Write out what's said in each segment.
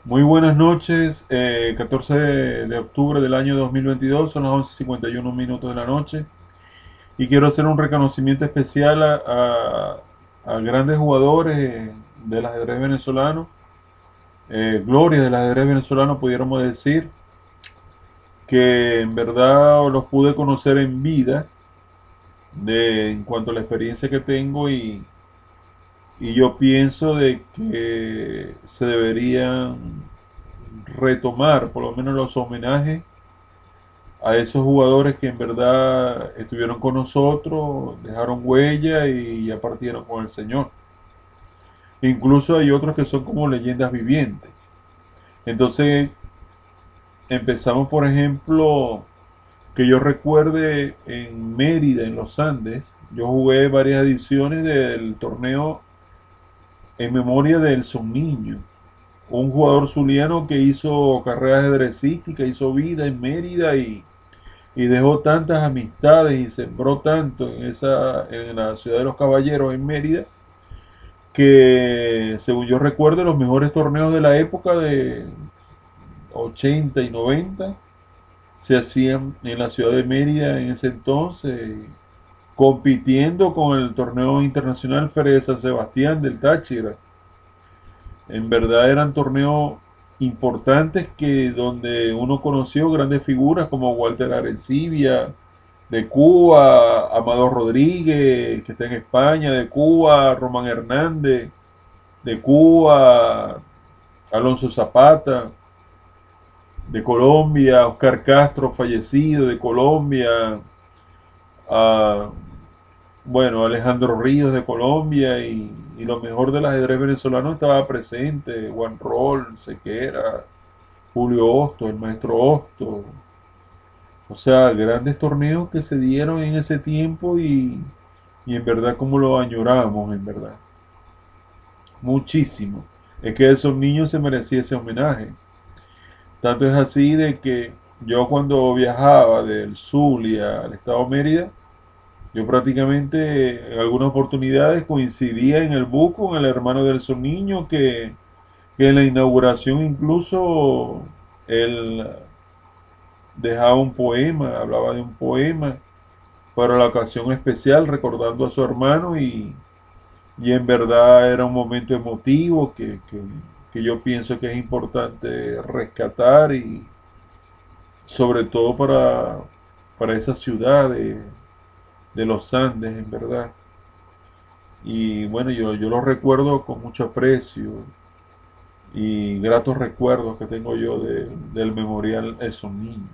Muy buenas noches, 14 de octubre del año 2022, son las 11:51 minutos de la noche y quiero hacer un reconocimiento especial a grandes jugadores del ajedrez venezolano, gloria del ajedrez venezolano pudiéramos decir, que en verdad los pude conocer en vida en cuanto a la experiencia que tengo y yo pienso de que se deberían retomar por lo menos los homenajes a esos jugadores que en verdad estuvieron con nosotros, dejaron huella y ya partieron con el Señor. Incluso hay otros que son como leyendas vivientes. Entonces empezamos, por ejemplo, que yo recuerde en Mérida, en los Andes, yo jugué varias ediciones del torneo en memoria de Elson Niño, un jugador zuliano que hizo carrera ajedrecística, hizo vida en Mérida y dejó tantas amistades y sembró tanto en la ciudad de los caballeros en Mérida que según yo recuerdo los mejores torneos de la época de 80 y 90 se hacían en la ciudad de Mérida en ese entonces, compitiendo con el torneo internacional Feria de San Sebastián del Táchira. En verdad eran torneos importantes que donde uno conoció grandes figuras como Walter Arencibia de Cuba, Amado Rodríguez, que está en España, de Cuba, Román Hernández, de Cuba, Alonso Zapata, de Colombia, Oscar Castro, fallecido, de Colombia, a, bueno, Alejandro Ríos de Colombia y lo mejor del ajedrez venezolano estaba presente, Juan Roll, Sequera, Julio Hosto, el maestro Hosto, o sea, grandes torneos que se dieron en ese tiempo y en verdad como lo añoramos, en verdad. Muchísimo. Es que esos niños se merecía ese homenaje. Tanto es así de que yo cuando viajaba del Zulia al estado Mérida, yo prácticamente en algunas oportunidades coincidía en el bus con el hermano del son niño que en la inauguración incluso él dejaba un poema, hablaba de un poema para la ocasión especial recordando a su hermano y en verdad era un momento emotivo que yo pienso que es importante rescatar y sobre todo para esa ciudad de los Andes, en verdad. Y bueno, yo lo recuerdo con mucho aprecio y gratos recuerdos que tengo yo del memorial Esos Niños.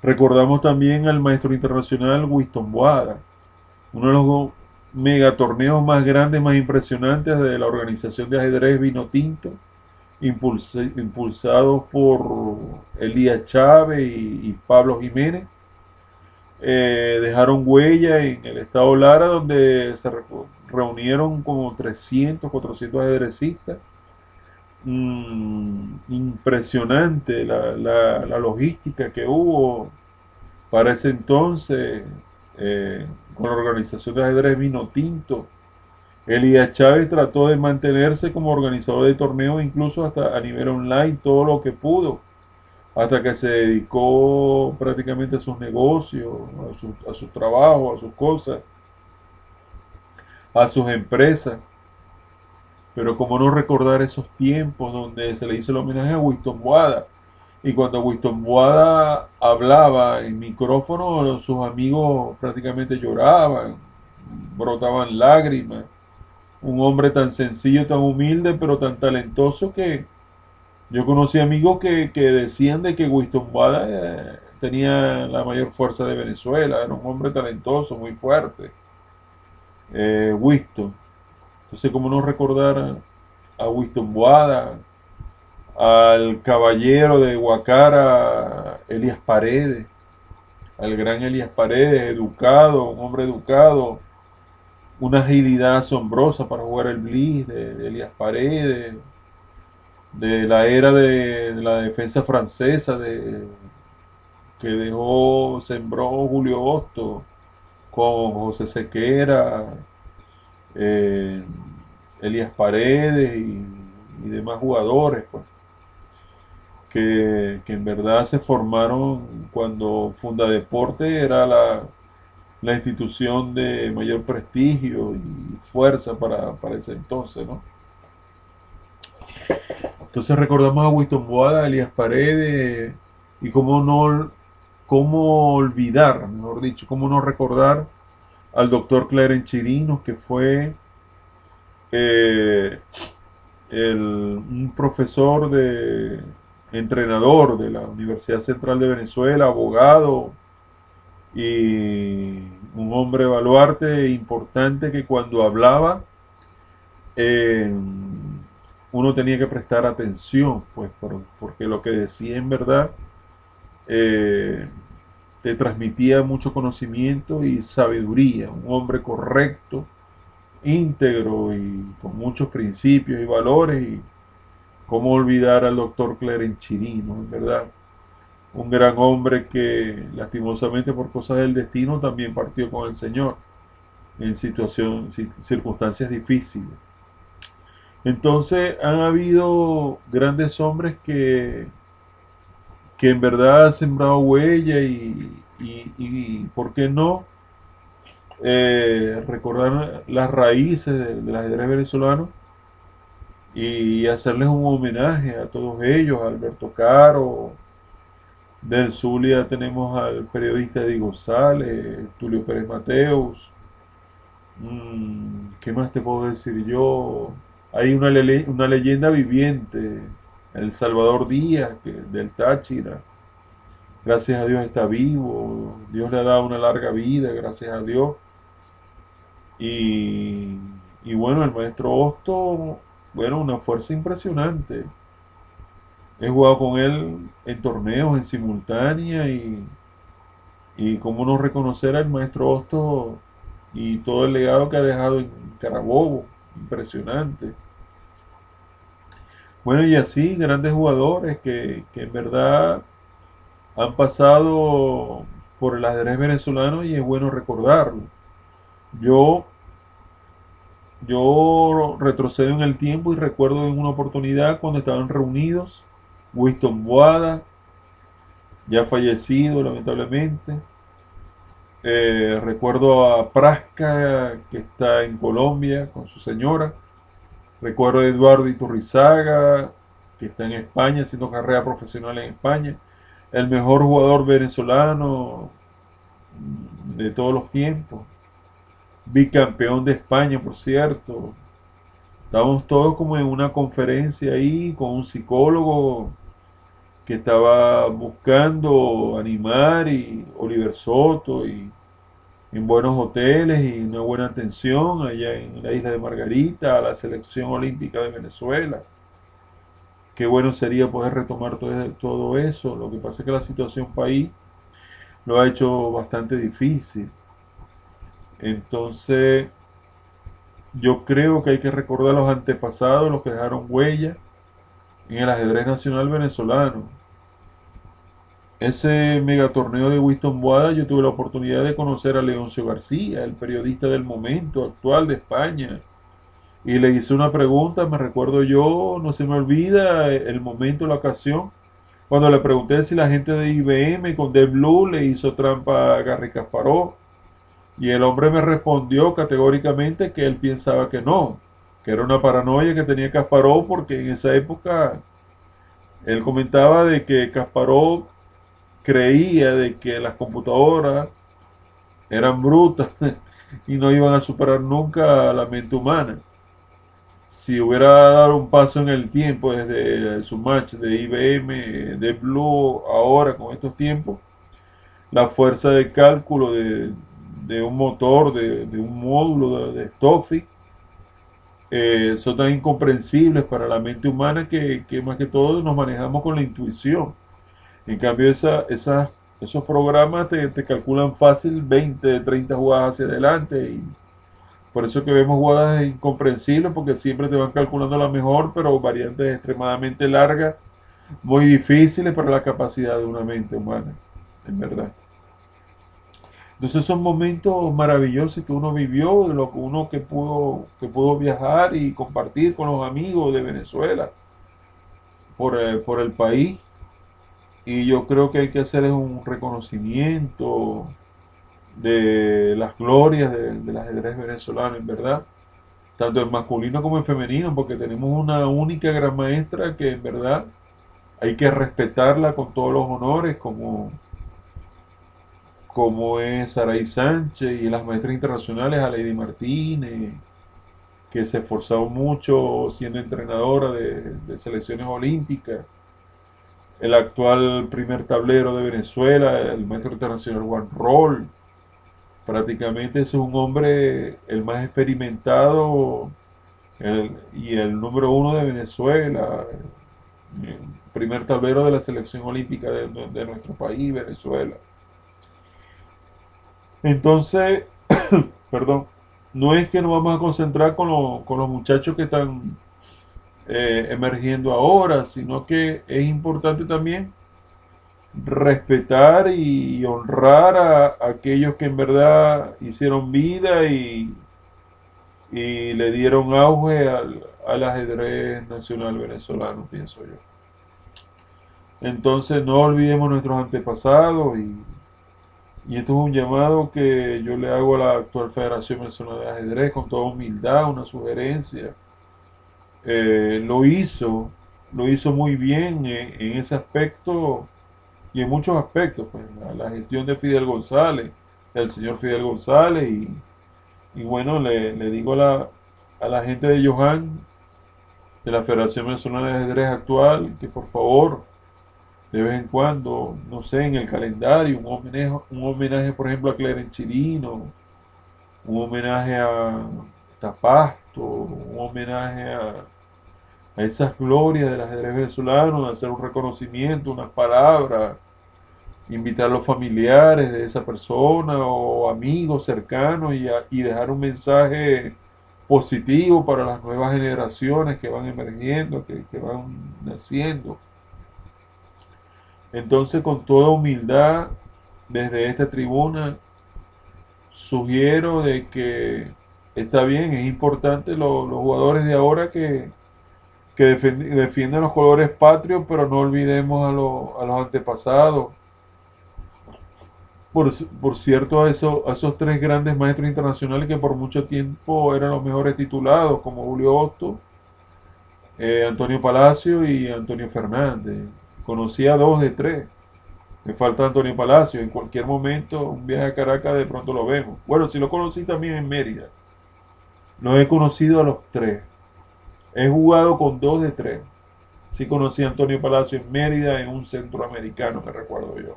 Recordamos también al maestro internacional Winston Boada, uno de los megatorneos más grandes, más impresionantes de la organización de ajedrez Vino Tinto, impulsados por Elías Chávez y Pablo Jiménez. Dejaron huella en el estado Lara, donde se reunieron como 300, 400 ajedrecistas. Impresionante la logística que hubo para ese entonces, con la organización de ajedrez Vino Tinto. Elías Chávez trató de mantenerse como organizador de torneos, incluso hasta a nivel online, todo lo que pudo, hasta que se dedicó prácticamente a sus negocios, a su trabajo, a sus cosas, a sus empresas. Pero cómo no recordar esos tiempos donde se le hizo el homenaje a Winston Boada. Y cuando Winston Boada hablaba en micrófono, sus amigos prácticamente lloraban, brotaban lágrimas. Un hombre tan sencillo, tan humilde, pero tan talentoso que yo conocí amigos que decían de que Winston Boada tenía la mayor fuerza de Venezuela, era un hombre talentoso, muy fuerte. Winston. Entonces, ¿cómo no recordar a Winston Boada, al caballero de Guacara, Elias Paredes, al gran Elias Paredes, educado, un hombre educado, una agilidad asombrosa para jugar el Blitz de Elias Paredes, de la era de la defensa francesa que dejó, sembró Julio Hosto con José Sequera, eh, Elías Paredes y demás jugadores, pues, que en verdad se formaron cuando Fundadeporte era la institución de mayor prestigio y fuerza para ese entonces, ¿no? Entonces recordamos a Winston Boada, a Elías Paredes, y cómo olvidar, mejor dicho, cómo no recordar al doctor Clarence Chirinos, que fue eh, un profesor entrenador de la Universidad Central de Venezuela, abogado y un hombre baluarte importante que cuando hablaba eh, uno tenía que prestar atención, pues, porque lo que decía en verdad eh, te transmitía mucho conocimiento y sabiduría, un hombre correcto, íntegro y con muchos principios y valores. Y cómo olvidar al doctor Clarence Chirinos, en verdad, un gran hombre que lastimosamente por cosas del destino también partió con el Señor en circunstancias difíciles. Entonces han habido grandes hombres que en verdad han sembrado huella y ¿por qué no? Recordar las raíces del ajedrez venezolano y hacerles un homenaje a todos ellos, a Alberto Caro, del Zulia tenemos al periodista Eddie González, Tulio Pérez Mateus, ¿qué más te puedo decir yo? Hay una leyenda viviente, El Salvador Díaz, del Táchira. Gracias a Dios está vivo. Dios le ha dado una larga vida, gracias a Dios. Y, y bueno, el maestro Hosto, bueno, una fuerza impresionante. He jugado con él en torneos, en simultánea y cómo no reconocer al maestro Hosto y todo el legado que ha dejado en Carabobo. Impresionante. Bueno, y así grandes jugadores que en verdad han pasado por el ajedrez venezolano y es bueno recordarlo. Yo, yo retrocedo en el tiempo y recuerdo en una oportunidad cuando estaban reunidos Winston Boada, ya fallecido lamentablemente. Recuerdo a Prasca, que está en Colombia con su señora. Recuerdo a Eduardo Iturrizaga, que está en España haciendo carrera profesional en España. El mejor jugador venezolano de todos los tiempos. Bicampeón de España, por cierto. Estábamos todos como en una conferencia ahí con un psicólogo que estaba buscando animar, y Oliver Soto, y en buenos hoteles y una buena atención allá en la isla de Margarita, a la selección olímpica de Venezuela. Qué bueno sería poder retomar todo eso. Lo que pasa es que la situación país lo ha hecho bastante difícil. Entonces, yo creo que hay que recordar a los antepasados, los que dejaron huella en el ajedrez nacional venezolano. Ese megatorneo de Winston Boada, yo tuve la oportunidad de conocer a Leoncio García, el periodista del momento actual de España, y le hice una pregunta, me recuerdo yo, no se me olvida el momento, la ocasión, cuando le pregunté si la gente de IBM con Deep Blue le hizo trampa a Garry Kasparov, y el hombre me respondió categóricamente que él pensaba que no, que era una paranoia que tenía Kasparov, porque en esa época él comentaba de que Kasparov creía de que las computadoras eran brutas y no iban a superar nunca a la mente humana. Si hubiera dado un paso en el tiempo desde su match de IBM, de Blue, ahora con estos tiempos, la fuerza de cálculo de un motor, de un módulo de Stoffi, son tan incomprensibles para la mente humana que más que todo nos manejamos con la intuición. En cambio, esos programas te calculan fácil 20, 30 jugadas hacia adelante. Y por eso que vemos jugadas incomprensibles, porque siempre te van calculando la mejor, pero variantes extremadamente largas, muy difíciles para la capacidad de una mente humana, en verdad. Entonces son momentos maravillosos que uno vivió, de lo que uno que pudo viajar y compartir con los amigos de Venezuela por el país. Y yo creo que hay que hacer un reconocimiento de las glorias del ajedrez venezolano, en verdad, tanto en masculino como en femenino, porque tenemos una única gran maestra que en verdad hay que respetarla con todos los honores, como es Saray Sánchez y las maestras internacionales, a Lady Martínez, que se esforzó mucho siendo entrenadora de selecciones olímpicas, el actual primer tablero de Venezuela, el maestro internacional Juan Roll. Prácticamente es un hombre el más experimentado y el número uno de Venezuela, el primer tablero de la selección olímpica de nuestro país, Venezuela. Entonces, perdón, no es que nos vamos a concentrar con los muchachos que están emergiendo ahora, sino que es importante también respetar y honrar a aquellos que en verdad hicieron vida y le dieron auge al ajedrez nacional venezolano, pienso yo. Entonces no olvidemos nuestros antepasados y esto es un llamado que yo le hago a la actual Federación Venezolana de Ajedrez con toda humildad, una sugerencia. Eh, lo hizo, lo hizo muy bien en ese aspecto y en muchos aspectos, pues la gestión de Fidel González, del señor Fidel González y bueno, le digo a la gente de Johan, de la Federación Venezolana de Ajedrez actual, que por favor, de vez en cuando, no sé, en el calendario, un homenaje por ejemplo a Clarence Chirino, un homenaje a Tapasto, un homenaje a esas glorias del ajedrez venezolano, hacer un reconocimiento, unas palabras, invitar a los familiares de esa persona o amigos cercanos y dejar un mensaje positivo para las nuevas generaciones que van emergiendo, que van naciendo. Entonces, con toda humildad, desde esta tribuna, sugiero de que está bien, es importante los jugadores de ahora que defienden los colores patrios, pero no olvidemos a los antepasados. Por cierto, a esos tres grandes maestros internacionales que por mucho tiempo eran los mejores titulados, como Julio Otto, Antonio Palacio y Antonio Fernández. Conocí a dos de tres. Me falta Antonio Palacio. En cualquier momento, un viaje a Caracas, de pronto lo vemos. Bueno, sí lo conocí también en Mérida. Los he conocido a los tres. He jugado con dos de tres. Sí conocí a Antonio Palacio en Mérida, en un centroamericano, me recuerdo yo.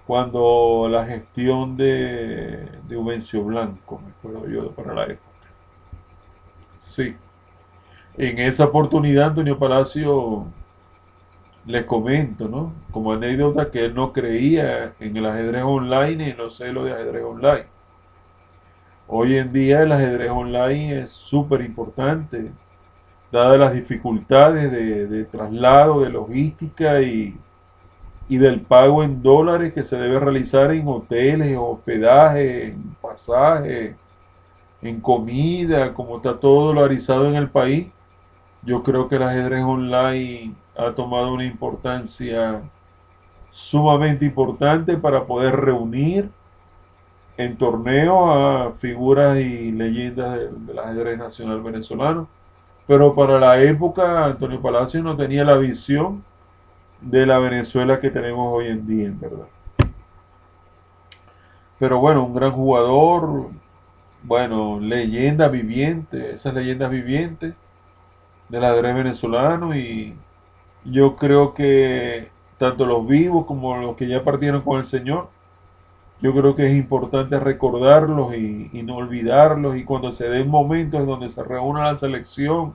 Cuando la gestión de Ubencio Blanco, me acuerdo yo, para la época. Sí. En esa oportunidad, Antonio Palacio, les comento, ¿no? Como anécdota, que él no creía en el ajedrez online y en los celos de ajedrez online. Hoy en día el ajedrez online es súper importante, dadas las dificultades de traslado, de logística y del pago en dólares que se debe realizar en hoteles, hospedaje, en pasaje, en comida, como está todo dolarizado en el país. Yo creo que el ajedrez online ha tomado una importancia sumamente importante para poder reunir en torneos a figuras y leyendas del ajedrez nacional venezolano. Pero para la época, Antonio Palacio no tenía la visión de la Venezuela que tenemos hoy en día, en verdad. Pero bueno, un gran jugador, bueno, leyenda viviente, esas leyendas vivientes del ajedrez venezolano y yo creo que tanto los vivos como los que ya partieron con el Señor, yo creo que es importante recordarlos y no olvidarlos y cuando se den momentos en donde se reúna la selección,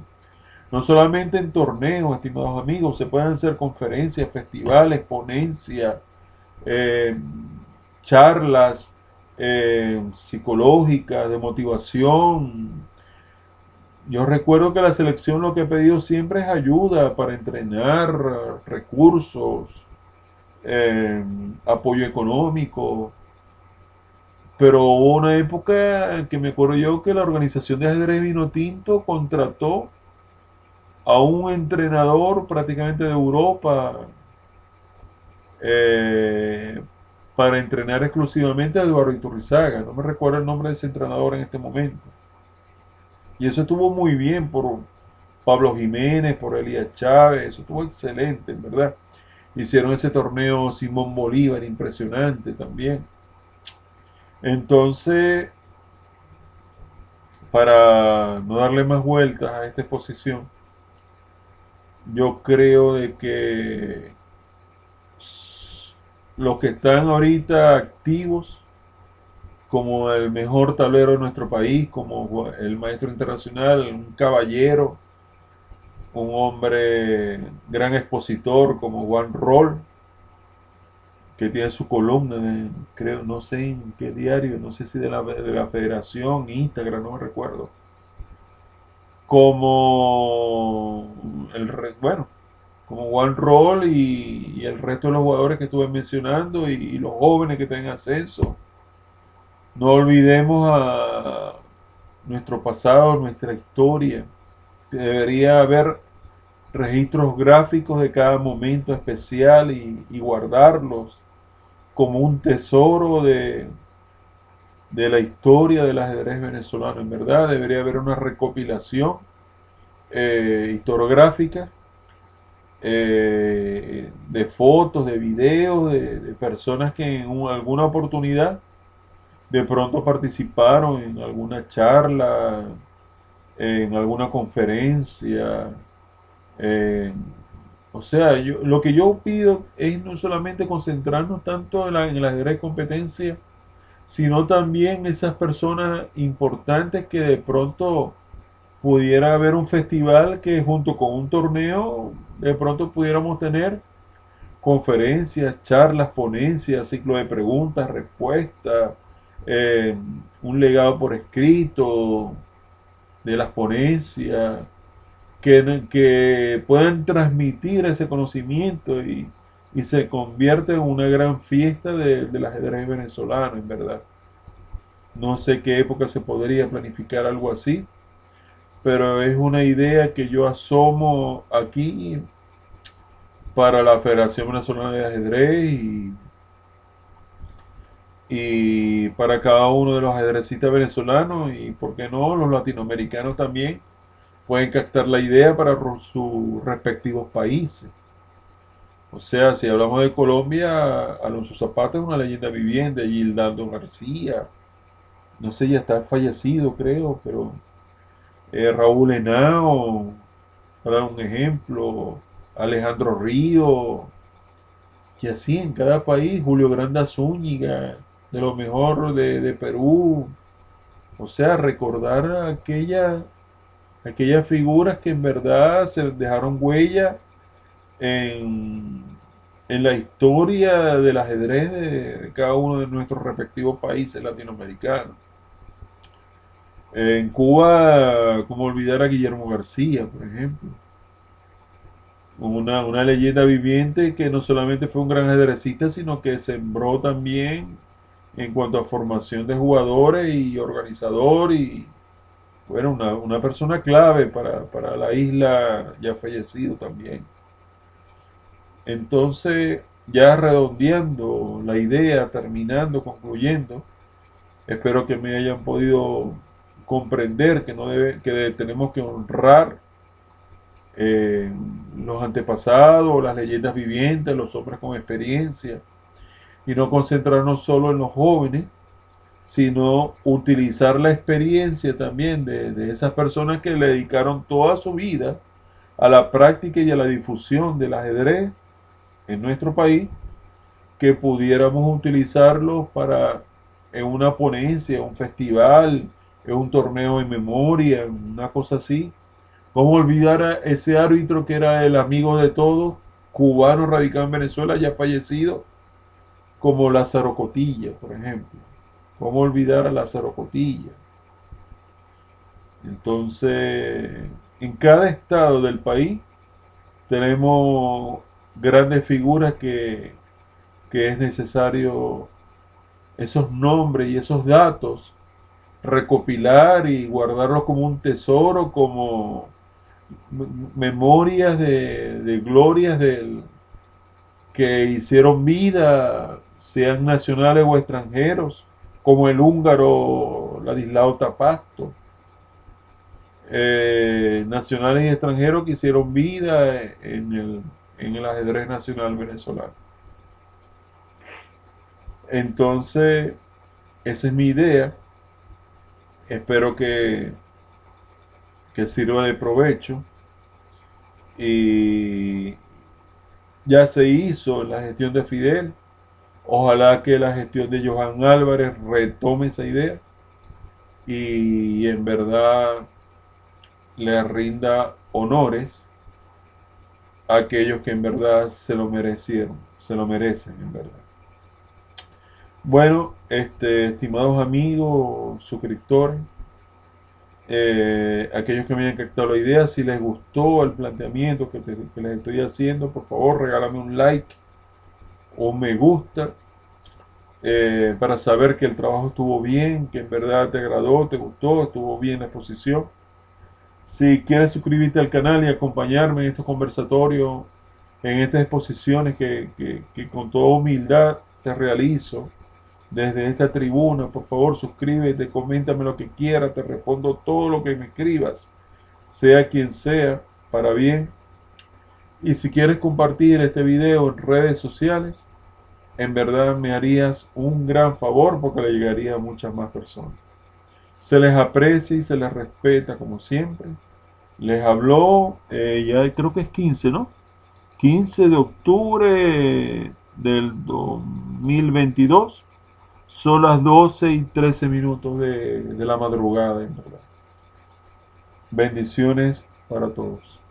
no solamente en torneos, estimados amigos, se pueden hacer conferencias, festivales, ponencias, eh, charlas psicológicas, de motivación. Yo recuerdo que la selección lo que ha pedido siempre es ayuda para entrenar, recursos, apoyo económico. Pero hubo una época que me acuerdo yo que la organización de ajedrez Vinotinto contrató a un entrenador prácticamente de Europa, eh, para entrenar exclusivamente a Eduardo Iturrizaga. No me recuerdo el nombre de ese entrenador en este momento. Y eso estuvo muy bien por Pablo Jiménez, por Elías Chávez, eso estuvo excelente, en verdad. Hicieron ese torneo Simón Bolívar, impresionante también. Entonces, para no darle más vueltas a esta exposición, yo creo de que los que están ahorita activos como el mejor tablero de nuestro país, como el maestro internacional, un caballero, un hombre gran expositor como Juan Roll, que tiene su columna, creo, no sé en qué diario, no sé si de la Federación, Instagram, no me recuerdo. Como bueno, como Juan Roll y el resto de los jugadores que estuve mencionando y los jóvenes que están en ascenso. No olvidemos a nuestro pasado, nuestra historia. Debería haber registros gráficos de cada momento especial y guardarlos como un tesoro de la historia del ajedrez venezolano. En verdad, debería haber una recopilación historiográfica, de fotos, de videos, de personas que en alguna oportunidad de pronto participaron en alguna charla, en alguna conferencia. eh, o sea, lo que yo pido es no solamente concentrarnos tanto en la ajedrez competencia, sino también esas personas importantes que de pronto pudiera haber un festival que junto con un torneo de pronto pudiéramos tener conferencias, charlas, ponencias, ciclo de preguntas, respuestas, eh, un legado por escrito de las ponencias, que puedan transmitir ese conocimiento y se convierte en una gran fiesta del ajedrez venezolano, en verdad. No sé qué época se podría planificar algo así, pero es una idea que yo asomo aquí para la Federación Venezolana de Ajedrez y para cada uno de los ajedrecistas venezolanos y, por qué no, los latinoamericanos también pueden captar la idea para sus respectivos países. O sea, si hablamos de Colombia, Alonso Zapata es una leyenda viviente, Gildardo García, no sé, ya está fallecido creo, pero Raúl Henao, para dar un ejemplo, Alejandro Río, y así en cada país, Julio Granda Zúñiga, de lo mejor de Perú. O sea, recordar aquellas figuras que en verdad se dejaron huella en, en la historia del ajedrez de cada uno de nuestros respectivos países latinoamericanos. En Cuba, como olvidar a Guillermo García, por ejemplo. Una leyenda viviente que no solamente fue un gran ajedrecista, sino que sembró también en cuanto a formación de jugadores y organizador y bueno, una persona clave para la isla, ya fallecido también. Entonces, ya redondeando la idea, terminando, concluyendo, espero que me hayan podido comprender que, no debe, que tenemos que honrar eh, los antepasados, las leyendas vivientes, los hombres con experiencia, y no concentrarnos solo en los jóvenes, sino utilizar la experiencia también de esas personas que le dedicaron toda su vida a la práctica y a la difusión del ajedrez en nuestro país, que pudiéramos utilizarlos para en una ponencia, un festival, en un torneo en memoria, una cosa así. ¿Cómo olvidar a ese árbitro que era el amigo de todos, cubano radicado en Venezuela, ya fallecido, como Lázaro Cotilla, por ejemplo? ¿Cómo olvidar a Lázaro Cotilla? Entonces, en cada estado del país tenemos grandes figuras que es necesario esos nombres y esos datos, recopilar y guardarlos como un tesoro, como memorias de glorias que hicieron vida, sean nacionales o extranjeros, como el húngaro Ladislao Tapasto, nacionales y extranjeros que hicieron vida en el ajedrez nacional venezolano. Entonces, esa es mi idea. Espero que sirva de provecho. Y ya se hizo la gestión de Fidel. Ojalá que la gestión de Johan Álvarez retome esa idea y en verdad le rinda honores a aquellos que en verdad se lo merecieron, se lo merecen en verdad. Bueno, estimados amigos, suscriptores, aquellos que me hayan captado la idea, si les gustó el planteamiento que les estoy haciendo, por favor regálame un like o un me gusta, para saber que el trabajo estuvo bien, que en verdad te agradó, te gustó, estuvo bien la exposición. Si quieres suscribirte al canal y acompañarme en estos conversatorios, en estas exposiciones que con toda humildad te realizo desde esta tribuna, por favor suscríbete, coméntame lo que quieras, te respondo todo lo que me escribas, sea quien sea, para bien. Y si quieres compartir este video en redes sociales, en verdad me harías un gran favor porque le llegaría a muchas más personas. Se les aprecia y se les respeta como siempre. Les habló, ya creo que es 15, ¿no? 15 de octubre del 2022. Son las 12:13 de la madrugada, en verdad. Bendiciones para todos.